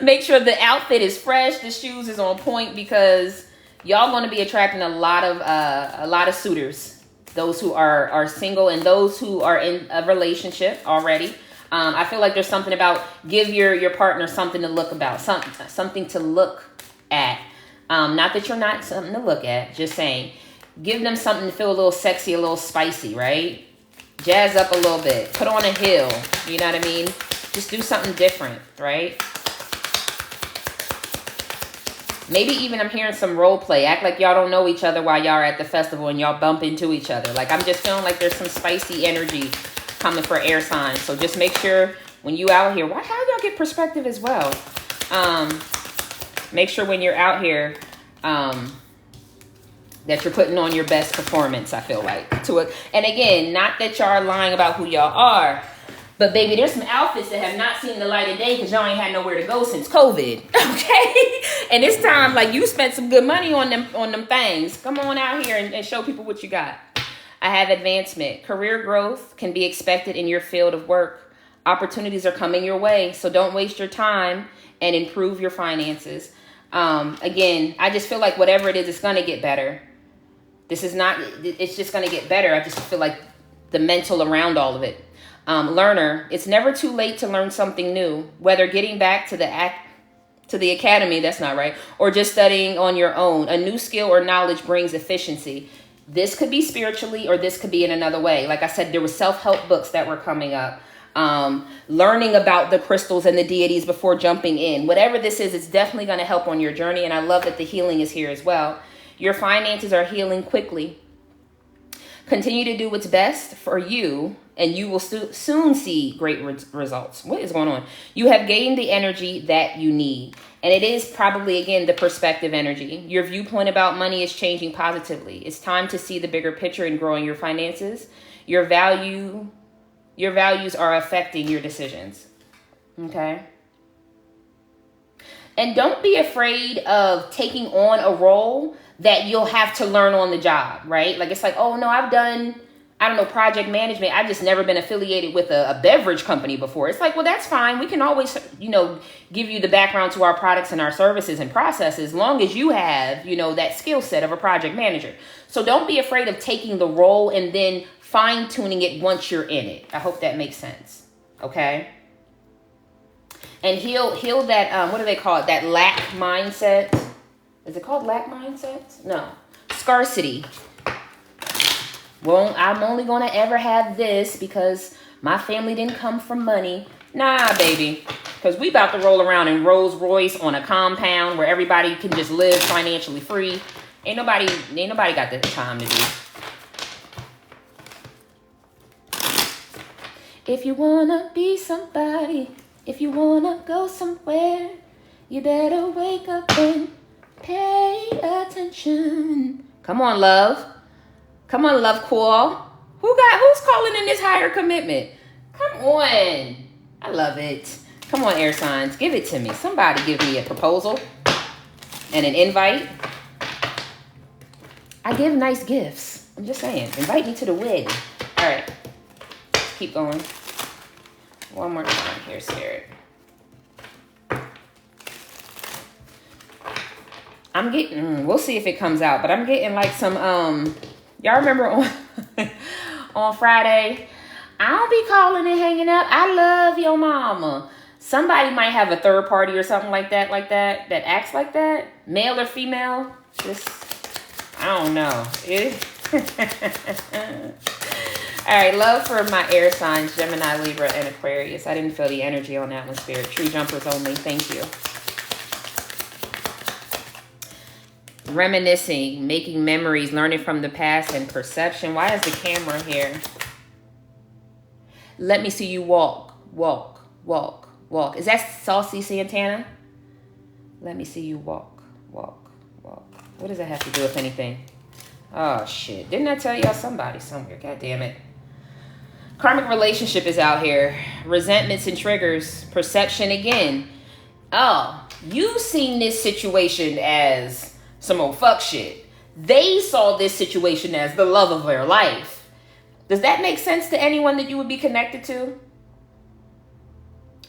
Make sure the outfit is fresh, the shoes is on point, because y'all going to be attracting a lot of suitors. Those who are single and those who are in a relationship already. I feel like there's something about give your partner something to look about, something to look at. Not that you're not something to look at, just saying, give them something to feel a little sexy, a little spicy, right? Jazz up a little bit. Put on a heel. You know what I mean? Just do something different, right? Maybe even I'm hearing some role play. Act like y'all don't know each other while y'all are at the festival and y'all bump into each other. Like, I'm just feeling like there's some spicy energy coming for air signs. So just make sure when you out here, how y'all get perspective as well? Make sure when you're out here that you're putting on your best performance, I feel like. And again, not that y'all are lying about who y'all are, but baby, there's some outfits that have not seen the light of day because y'all ain't had nowhere to go since COVID, okay? And this time, like, you spent some good money on them things. Come on out here and show people what you got. I have advancement. Career growth can be expected in your field of work. Opportunities are coming your way, so don't waste your time and improve your finances. Again, I just feel like whatever it is, it's going to get better. It's just going to get better. I just feel like the mental around all of it. Learner, it's never too late to learn something new, whether getting back to the academy, that's not right, or just studying on your own. A new skill or knowledge brings efficiency. This could be spiritually, or this could be in another way. Like I said, there were self-help books that were coming up. Learning about the crystals and the deities before jumping in. Whatever this is, it's definitely going to help on your journey. And I love that the healing is here as well. Your finances are healing quickly. Continue to do what's best for you, and you will soon see great results. What is going on? You have gained the energy that you need. And it is probably, again, the perspective energy. Your viewpoint about money is changing positively. It's time to see the bigger picture in growing your finances. Your values are affecting your decisions. Okay? And don't be afraid of taking on a role that you'll have to learn on the job, right? Like, it's like, oh, no, I've done, project management. I've just never been affiliated with a beverage company before. It's like, well, that's fine. We can always, give you the background to our products and our services and processes, as long as you have, that skill set of a project manager. So don't be afraid of taking the role and then fine-tuning it once you're in it. I hope that makes sense. Okay? And heal that, what do they call it? That lack mindset. Is it called lack mindset? No. Scarcity. Well, I'm only going to ever have this because my family didn't come from money. Nah, baby. Because we about to roll around in Rolls Royce on a compound where everybody can just live financially free. Ain't nobody got the time to do. If you want to be somebody, if you want to go somewhere, you better wake up and pay attention. Come on, love. Come on, love cool. Who's calling in this higher commitment? Come on. I love it. Come on, air signs. Give it to me. Somebody give me a proposal and an invite. I give nice gifts. I'm just saying. Invite me to the wedding. All right. Let's keep going. One more time here, Spirit. I'm getting, we'll see if it comes out, but I'm getting like some, y'all remember on Friday, I'll be calling and hanging up. I love your mama. Somebody might have a third party or something like that acts like that. Male or female. Just, I don't know. All right, love for my air signs, Gemini, Libra, and Aquarius. I didn't feel the energy on that one, Spirit. True jumpers only. Thank you. Reminiscing, making memories, learning from the past, and perception. Why is the camera here? Let me see you walk, walk, walk, walk. Is that Saucy Santana? Let me see you walk, walk, walk. What does that have to do with anything? Oh, shit. Didn't I tell y'all somebody somewhere? God damn it. Karmic relationship is out here. Resentments and triggers. Perception again. Oh, you seen this situation as some old fuck shit. They saw this situation as the love of their life. Does that make sense to anyone that you would be connected to?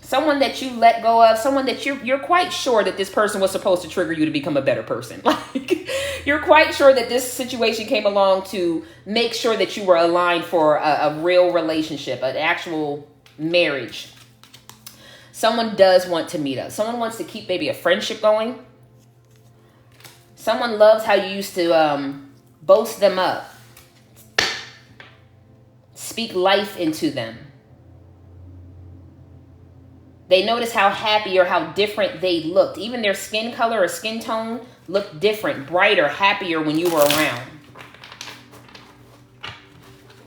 Someone that you let go of, someone that you're quite sure that this person was supposed to trigger you to become a better person. Like, you're quite sure that this situation came along to make sure that you were aligned for a real relationship, an actual marriage. Someone does want to meet up. Someone wants to keep maybe a friendship going. Someone loves how you used to boast them up. speak life into them. They notice how happy or how different they looked. Even their skin color or skin tone looked different, brighter, happier when you were around.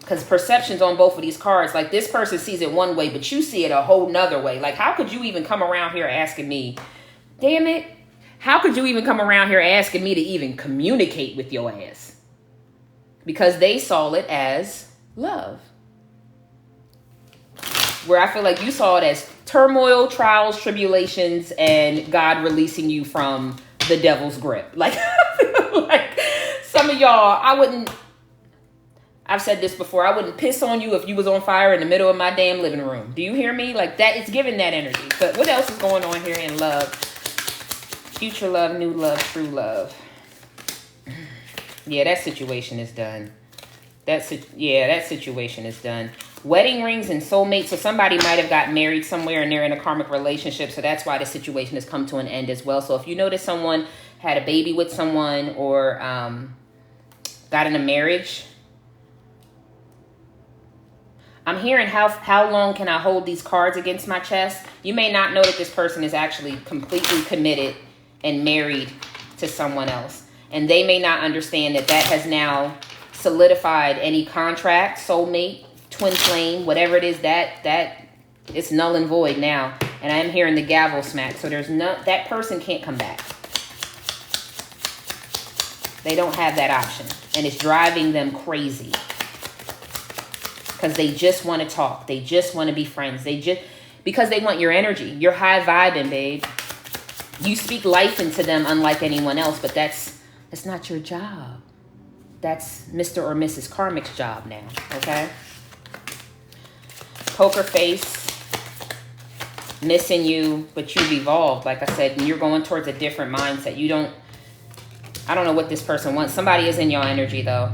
Because perceptions on both of these cards, like this person sees it one way, but you see it a whole nother way. Like, how could you even come around here asking me, damn it, how could you even come around here asking me to even communicate with your ass? Because they saw it as love. Where I feel like you saw it as turmoil, trials, tribulations, and God releasing you from the devil's grip. Like, like some of y'all, I've said this before, I wouldn't piss on you if you was on fire in the middle of my damn living room. Do you hear me? Like that, it's giving that energy. But what else is going on here in love? Future love, new love, true love. Yeah, that situation is done. That situation is done. Wedding rings and soulmates. So somebody might have got married somewhere and they're in a karmic relationship. So that's why the situation has come to an end as well. So if you notice someone had a baby with someone or got in a marriage, I'm hearing how long can I hold these cards against my chest? You may not know that this person is actually completely committed and married to someone else. And they may not understand that that has now solidified any contract, soulmate, twin flame, whatever it is, that it's null and void now. And I am hearing the gavel smack. So that person can't come back. They don't have that option. And it's driving them crazy. Because they just want to talk. They just want to be friends. Because they want your energy. You're high vibing, babe. You speak life into them unlike anyone else, but that's not your job. That's Mr. or Mrs. Karmic's job now, okay? Poker face, missing you, but you've evolved, like I said, and you're going towards a different mindset. I don't know what this person wants. Somebody is in your energy, though.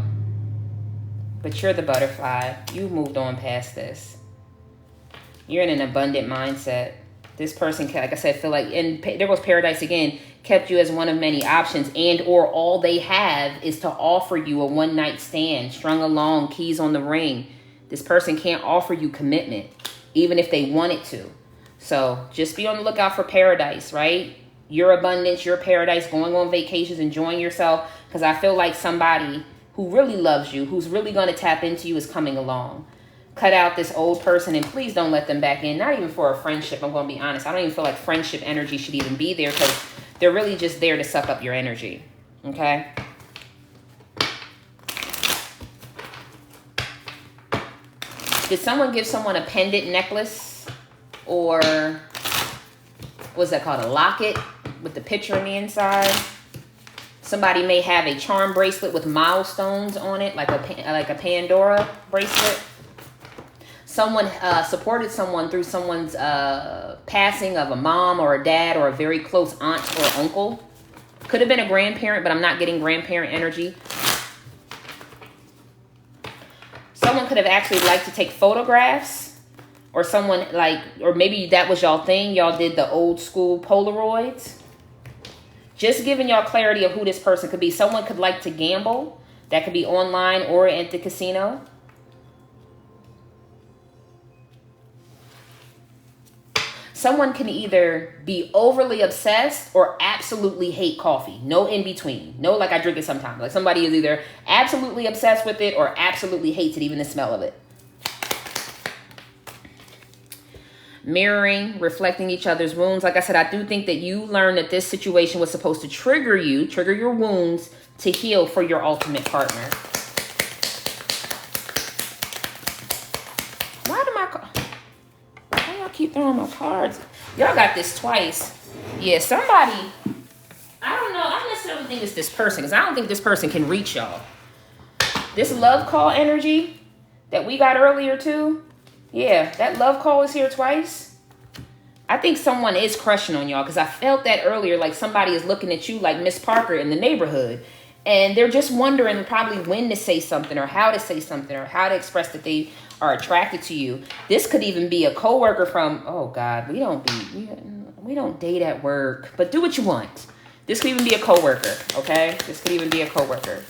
But you're the butterfly. You moved on past this. You're in an abundant mindset. This person, like I said, feel like, and there goes paradise again, kept you as one of many options, and or all they have is to offer you a one-night stand, strung along, keys on the ring. This person can't offer you commitment, even if they wanted to. So just be on the lookout for paradise, right? Your abundance, your paradise, going on vacations, enjoying yourself, because I feel like somebody who really loves you, who's really going to tap into you, is coming along. Cut out this old person and please don't let them back in. Not even for a friendship. I'm going to be honest. I don't even feel like friendship energy should even be there because they're really just there to suck up your energy. Okay? Did someone give someone a pendant necklace? Or what's that called? A locket with the picture on the inside? Somebody may have a charm bracelet with milestones on it, like a Pandora bracelet. Someone supported someone through someone's passing of a mom or a dad or a very close aunt or uncle. Could have been a grandparent, but I'm not getting grandparent energy. Someone could have actually liked to take photographs, or someone or maybe that was y'all thing. Y'all did the old school Polaroids. Just giving y'all clarity of who this person could be. Someone could like to gamble. That could be online or at the casino. Someone can either be overly obsessed or absolutely hate coffee. No in between. No, like I drink it sometimes. Like somebody is either absolutely obsessed with it or absolutely hates it, even the smell of it. Mirroring, reflecting each other's wounds. Like I said, I do think that you learned that this situation was supposed to trigger your wounds to heal for your ultimate partner. Why y'all keep throwing my cards? Y'all got this twice. Yeah, somebody, I don't know. I don't necessarily think it's this person because I don't think this person can reach y'all. This love call energy that we got earlier too. Yeah, that love call is here twice. I think someone is crushing on y'all because I felt that earlier, like somebody is looking at you like Miss Parker in the neighborhood. And they're just wondering probably when to say something or how to say something or how to express that they are attracted to you. This could even be a coworker from, oh God, we don't date at work, but do what you want. This could even be a coworker, okay? This could even be a coworker.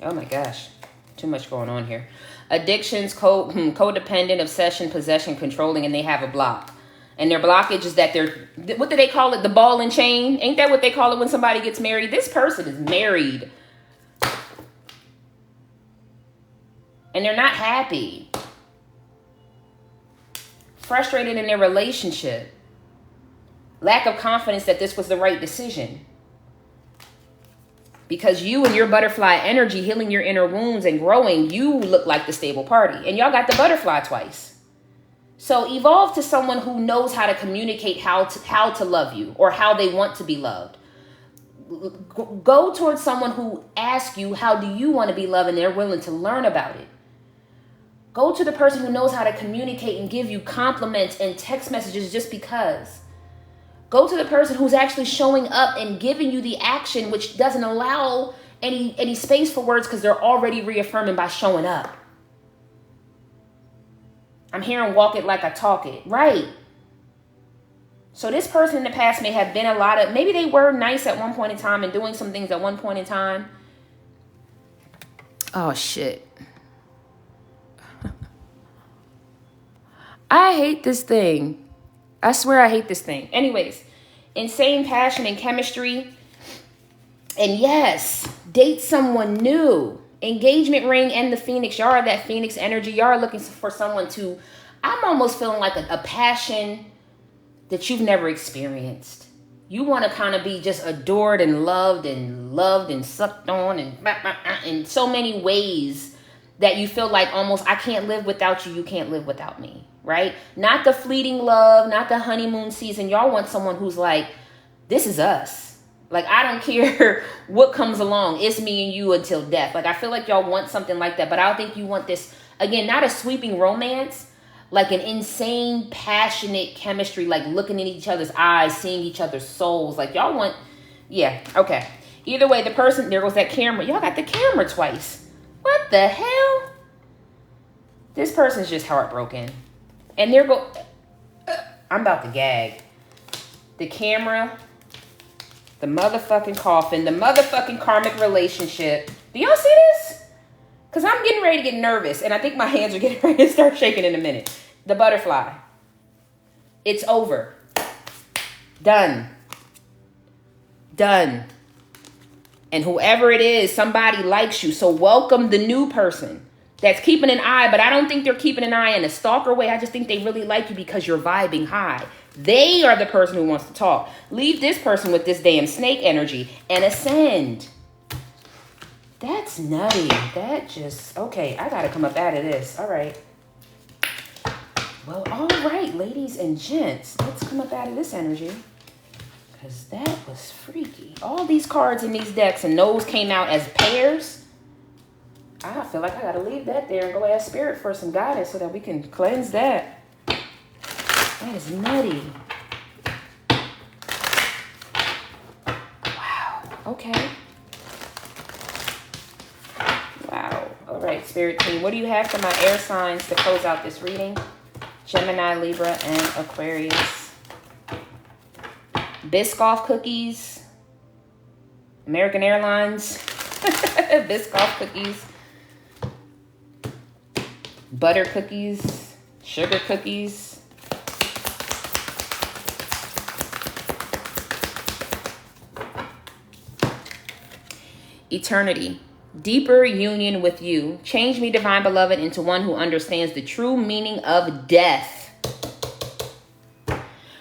Oh my gosh. Too much going on here. Addictions, codependent, obsession, possession, controlling, and they have a block. And their blockage is that they're, what do they call it? The ball and chain? Ain't that what they call it when somebody gets married? This person is married. And they're not happy. Frustrated in their relationship. Lack of confidence that this was the right decision. Because you and your butterfly energy, healing your inner wounds and growing, you look like the stable party. And y'all got the butterfly twice. So evolve to someone who knows how to communicate how to love you or how they want to be loved. Go towards someone who asks you, how do you want to be loved? And they're willing to learn about it. Go to the person who knows how to communicate and give you compliments and text messages just because. Go to the person who's actually showing up and giving you the action, which doesn't allow any space for words because they're already reaffirming by showing up. I'm hearing walk it like I talk it. Right. So this person in the past may have been maybe they were nice at one point in time and doing some things at one point in time. Oh, shit. I hate this thing. I swear I hate this thing. Anyways, insane passion and chemistry. And yes, date someone new. Engagement ring and the Phoenix. Y'all are that Phoenix energy. Y'all are looking for someone to, I'm almost feeling like a passion that you've never experienced. You want to kind of be just adored and loved and sucked on and in so many ways that you feel like almost, I can't live without you. You can't live without me. Right? Not the fleeting love, not the honeymoon season. Y'all want someone who's like, this is us. Like, I don't care what comes along. It's me and you until death. Like, I feel like y'all want something like that. But I don't think you want this, again, not a sweeping romance, like an insane, passionate chemistry, like looking in each other's eyes, seeing each other's souls. Like, y'all want, yeah, okay. Either way, the person, there goes that camera. Y'all got the camera twice. What the hell? This person's just heartbroken. And I'm about to gag. The camera, the motherfucking coffin, the motherfucking karmic relationship. Do y'all see this? Because I'm getting ready to get nervous. And I think my hands are getting ready to start shaking in a minute. The butterfly. It's over. Done. Done. And whoever it is, somebody likes you. So welcome the new person. That's keeping an eye, but I don't think they're keeping an eye in a stalker way. I just think they really like you because you're vibing high. They are the person who wants to talk. Leave this person with this damn snake energy and ascend. That's nutty. That just, okay, I got to come up out of this. All right. Well, all right, ladies and gents, let's come up out of this energy because that was freaky. All these cards in these decks and those came out as pairs. I feel like I got to leave that there and go ask Spirit for some guidance so that we can cleanse that. That is nutty. Wow. Okay. Wow. All right, Spirit team. What do you have for my air signs to close out this reading? Gemini, Libra, and Aquarius. Biscoff cookies. American Airlines. Biscoff cookies. Butter cookies, sugar cookies. Eternity. Deeper union with you. Change me, divine beloved, into one who understands the true meaning of death.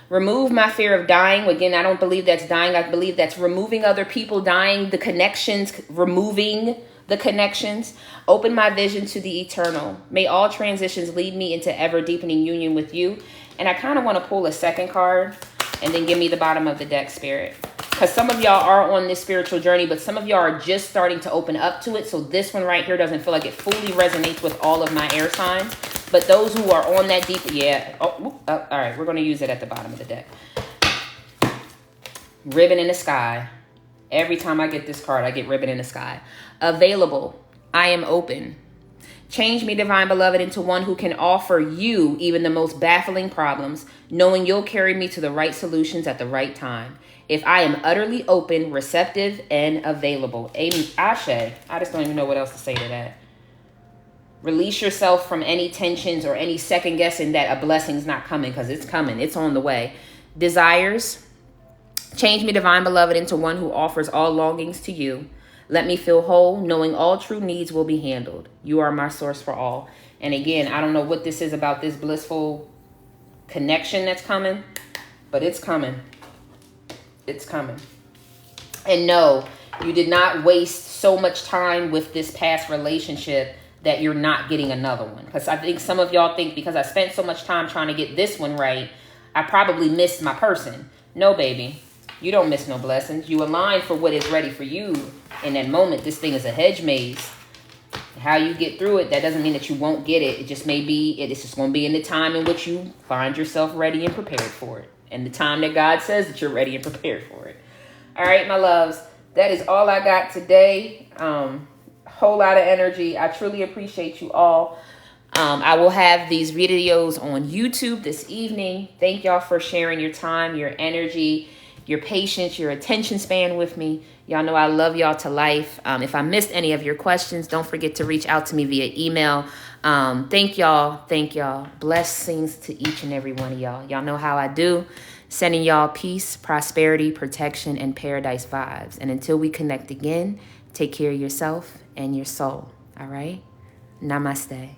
Remove my fear of dying. Again, I don't believe that's dying. I believe that's removing other people, dying, the connections, removing the connections. Open my vision to the eternal. May all transitions lead me into ever deepening union with you. And I kind of want to pull a second card and then give me the bottom of the deck, Spirit. Because some of y'all are on this spiritual journey, but some of y'all are just starting to open up to it. So this one right here doesn't feel like it fully resonates with all of my air signs. But those who are on that deep, yeah. Oh, all right, we're going to use it at the bottom of the deck. Ribbon in the sky. Every time I get this card, I get ribbon in the sky. Available. I am open. Change me, divine beloved, into one who can offer you even the most baffling problems, knowing you'll carry me to the right solutions at the right time. if I am utterly open, receptive, and available. Amen. Ashe. I just don't even know what else to say to that. Release yourself from any tensions or any second guessing that a blessing's not coming, because it's coming. It's on the way. Desires. Change me, divine beloved, into one who offers all longings to you. Let me feel whole, knowing all true needs will be handled. You are my source for all. And again, I don't know what this is about this blissful connection that's coming, but it's coming. It's coming. And no, you did not waste so much time with this past relationship that you're not getting another one. Because I think some of y'all think because I spent so much time trying to get this one right, I probably missed my person. No, baby. You don't miss no blessings. You align for what is ready for you in that moment. This thing is a hedge maze. How you get through it, that doesn't mean that you won't get it. It just may be, it's just going to be in the time in which you find yourself ready and prepared for it. And the time that God says that you're ready and prepared for it. All right, my loves. That is all I got today. Whole lot of energy. I truly appreciate you all. I will have these videos on YouTube this evening. Thank y'all for sharing your time, your energy, your patience, your attention span with me. Y'all know I love y'all to life. If I missed any of your questions, don't forget to reach out to me via email. Thank y'all. Thank y'all. Blessings to each and every one of y'all. Y'all know how I do. Sending y'all peace, prosperity, protection, and paradise vibes. And until we connect again, take care of yourself and your soul. All right? Namaste.